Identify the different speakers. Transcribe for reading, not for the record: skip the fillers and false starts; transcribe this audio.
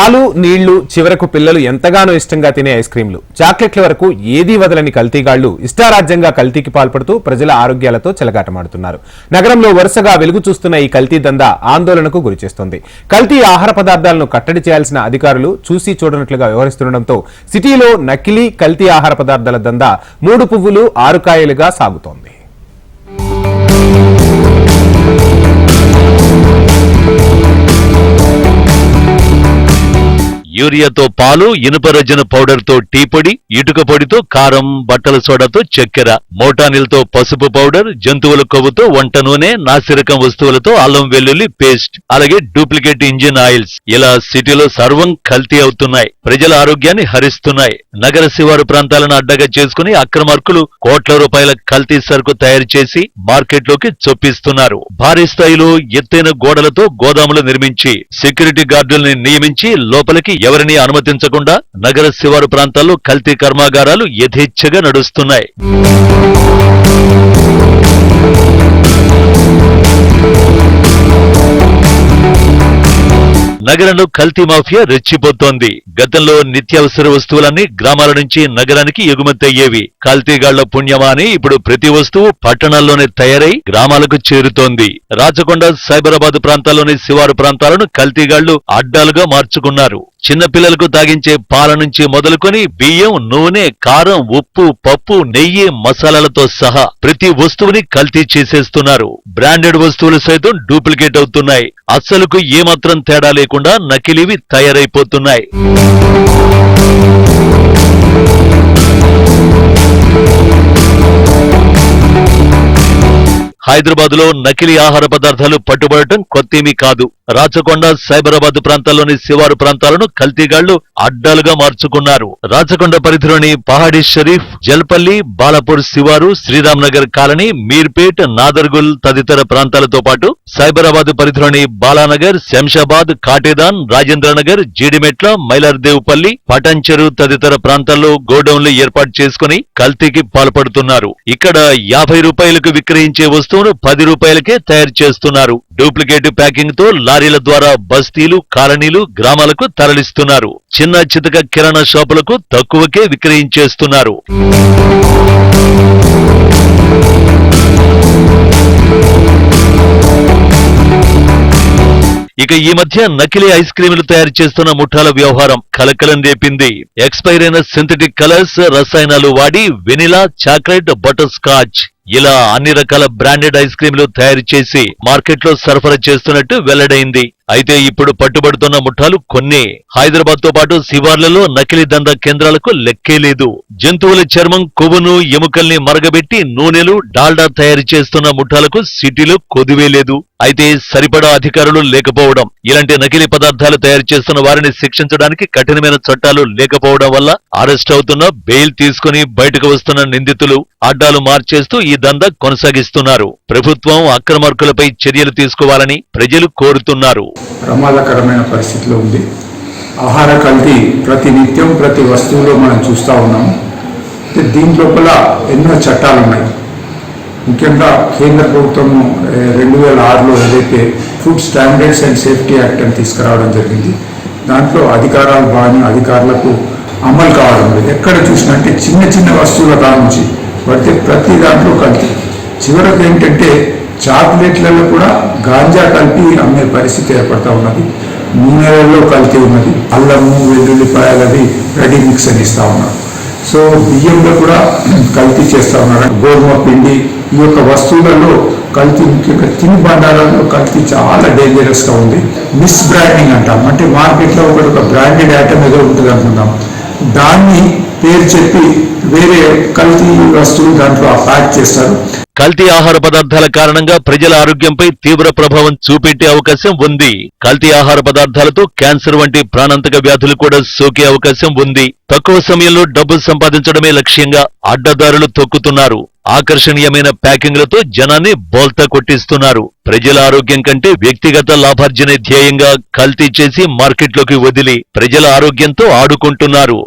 Speaker 1: పాలు నీళ్లు చివరకు పిల్లలు ఎంతగానో ఇష్టంగా తినే ఐస్ క్రీంలు చాక్లెట్ల వరకు ఏదీ వదలని కల్తీగాళ్లు ఇష్టారాజ్యంగా కల్తీకి పాల్పడుతూ ప్రజల ఆరోగ్యాలతో చెలగాటమాడుతున్నారు. నగరంలో వరుసగా వెలుగు చూస్తున్న ఈ కల్తీ దందా ఆందోళనకు గురిచేస్తోంది. కల్తీ ఆహార పదార్థాలను కట్టడి చేయాల్సిన అధికారులు చూసి చూడనట్లుగా వ్యవహరిస్తుండటంతో సిటీలో నకిలీ కల్తీ ఆహార పదార్థాల దందా 3 పువ్వులు 6 కాయలుగా సాగుతోంది.
Speaker 2: యూరియాతో పాలు, ఇనుపరజన పౌడర్ తో టీ పొడి, ఇటుక పొడితో కారం, బట్టల సోడాతో చక్కెర, మోటానిల్తో పసుపు పౌడర్, జంతువుల కొవ్వుతో వంట నూనె, నాసిరకం వస్తువులతో అల్లం వెల్లుల్లి పేస్ట్, అలాగే డూప్లికేట్ ఇంజిన్ ఆయిల్స్, ఇలా సిటీలో సర్వం కల్తీ అవుతున్నాయి. ప్రజల ఆరోగ్యాన్ని హరిస్తున్నాయి. నగర శివారు ప్రాంతాలను అడ్డగా చేసుకుని అక్రమార్కులు కోట్ల రూపాయల కల్తీ సరుకు తయారు చేసి మార్కెట్లోకి చొప్పిస్తున్నారు. భారీ స్థాయిలో ఎత్తైన గోడలతో గోదాములు నిర్మించి సెక్యూరిటీ గార్డుల్ని నియమించి లోపలికి ఎవరిని అనుమతించకుండా నగర శివారు ప్రాంతాల్లో కల్తీ కర్మాగారాలు యథేచ్ఛగా నడుస్తున్నాయి. నగరంలో కల్తీ మాఫియా రెచ్చిపోతోంది. గతంలో నిత్యావసర వస్తువులన్నీ గ్రామాల నుంచి నగరానికి ఎగుమతి అయ్యేవి. కల్తీగాళ్ల పుణ్యమా అని ఇప్పుడు ప్రతి వస్తువు పట్టణాల్లోనే తయారై గ్రామాలకు చేరుతోంది. రాచకొండ, సైబరాబాద్ ప్రాంతాల్లోని శివారు ప్రాంతాలను కల్తీగాళ్లు అడ్డాలుగా మార్చుకున్నారు. చిన్నపిల్లలకు తాగించే పాల నుంచి మొదలుకొని బియ్యం, నూనె, కారం, ఉప్పు, పప్పు, నెయ్యి, మసాలాలతో సహా ప్రతి వస్తువుని కల్తీ చేసేస్తున్నారు. బ్రాండెడ్ వస్తువులు సైతం డూప్లికేట్ అవుతున్నాయి. అస్సలకు ఏమాత్రం తేడా లేకుండా నకిలీవి తయారైపోతున్నాయి. హైదరాబాద్ లో నకిలీ ఆహార పదార్థాలు పట్టుబడటం కొత్తేమీ కాదు. రాచకొండ, సైబరాబాద్ ప్రాంతాల్లోని శివారు ప్రాంతాలను కల్తీగాళ్లు అడ్డాలుగా మార్చుకున్నారు. రాచకొండ పరిధిలోని పహాడీ షరీఫ్, జల్పల్లి, బాలాపూర్ శివారు, శ్రీరామ్ నగర్ కాలనీ, మీర్పేట్, నాదర్గుల్ తదితర ప్రాంతాలతో పాటు సైబరాబాద్ పరిధిలోని బాలానగర్, శంషాబాద్, కాటేదాన్, రాజేంద్రనగర్, జీడిమెట్ల, మైలార్దేవుపల్లి, పటంచెరు తదితర ప్రాంతాల్లో గోడౌన్లు ఏర్పాటు చేసుకుని కల్తీకి పాల్పడుతున్నారు. ఇక్కడ 50 రూపాయలకు విక్రయించే వస్తువును 10 రూపాయలకే తయారు చేస్తున్నారు. డూప్లికేట్ ప్యాకింగ్ తో లారీల ద్వారా బస్తీలు, కాలనీలు, గ్రామాలకు తరలిస్తున్నారు. చిన్న చితక కిరాణా షాపులకు తక్కువకే విక్రయించేస్తున్నారు. ఇక ఈ మధ్య నకిలీ ఐస్ క్రీములు తయారు చేస్తున్న ముఠాల వ్యవహారం కలకలం రేపింది. ఎక్స్పైర్ అయిన సింథటిక్ కలర్స్, రసాయనాలు వాడి వెనిలా, చాక్లెట్, బటర్ స్కాచ్ ఇలా అన్ని రకాల బ్రాండెడ్ ఐస్ క్రీంలు తయారు చేసి మార్కెట్లో సరఫరా చేస్తున్నట్టు వెల్లడైంది. అయితే ఇప్పుడు పట్టుబడుతున్న ముఠాలు కొన్ని. హైదరాబాద్ తో పాటు శివార్లలో నకిలీ దందా కేంద్రాలకు లెక్కే లేదు. జంతువుల చర్మం, కొవ్వును, ఎముకల్ని మరగబెట్టి నూనెలు, డాల్డా తయారు చేస్తున్న ముఠాలకు సిటీలో కొదువే లేదు. అయితే సరిపడా అధికారులు లేకపోవడం, ఇలాంటి నకిలీ పదార్థాలు తయారు చేస్తున్న వారిని శిక్షించడానికి కఠినమైన చట్టాలు లేకపోవడం వల్ల అరెస్ట్ అవుతున్న, బెయిల్ తీసుకుని బయటకు వస్తున్న నిందితులు అడ్డాలు మార్చేస్తూ ఈ దందా కొనసాగిస్తున్నారు. ప్రభుత్వం అక్రమార్కులపై చర్యలు తీసుకోవాలని ప్రజలు కోరుతున్నారు.
Speaker 3: ప్రమాదకరమైన పరిస్థితిలో ఉంది. ఆహార కల్తీ ప్రతి నిత్యం ప్రతి వస్తువులో మనం చూస్తూ ఉన్నాము. దీని లోపల ఎన్నో చట్టాలు ఉన్నాయి. ముఖ్యంగా కేంద్ర ప్రభుత్వం 2006లో ఏదైతే food standards and safety act అని తీసుకురావడం జరిగింది. దాంట్లో అధికారాలు బాగా అధికారులకు అమలు కావడం లేదు. ఎక్కడ చూసినట్టే చిన్న చిన్న వస్తువుల దాని నుంచి పడితే ప్రతి దాంట్లో కల్తీ. చివరకు ఏంటంటే చాక్లెట్లలో కూడా గాంజా కలిపి అమ్మే పరిస్థితి ఏర్పడతా ఉన్నది. నూనెలలో కల్తీ ఉన్నది. అల్లము, వెల్లుల్లిపాయలది రెడీ మిక్స్ అని ఇస్తూ ఉన్నారు. సో బియ్యంలో కూడా కల్తీ చేస్తూ ఉన్నారు. గోధుమ పిండి, ఈ యొక్క వస్తువులలో కల్తీ, ముఖ్యంగా తిని బండారాల్లో కల్తీ చాలా డేంజరస్గా ఉంది. మిస్ బ్రాండింగ్ అంటాం. అంటే మార్కెట్లో ఒక బ్రాండెడ్ ఐటమ్ ఏదో ఉంటుంది అనుకుందాం, దాన్ని పేరు చెప్పి వేరే కల్తీ వస్తువులు దాంట్లో ప్యాక్ చేస్తారు.
Speaker 2: కల్తీ ఆహార పదార్థాల కారణంగా ప్రజల ఆరోగ్యంపై తీవ్ర ప్రభావం చూపెట్టే అవకాశం ఉంది. కల్తీ ఆహార పదార్థాలతో క్యాన్సర్ వంటి ప్రాణాంతక వ్యాధులు కూడా సోకే అవకాశం ఉంది. తక్కువ సమయంలో డబ్బు సంపాదించడమే లక్ష్యంగా అడ్డదారులు తొక్కుతున్నారు. ఆకర్షణీయమైన ప్యాకింగ్లతో జనాన్ని బోల్తా కొట్టిస్తున్నారు. ప్రజల ఆరోగ్యం కంటే వ్యక్తిగత లాభార్జనే ధ్యేయంగా కల్తీ చేసి మార్కెట్లోకి వదిలి ప్రజల ఆరోగ్యంతో ఆడుకుంటున్నారు.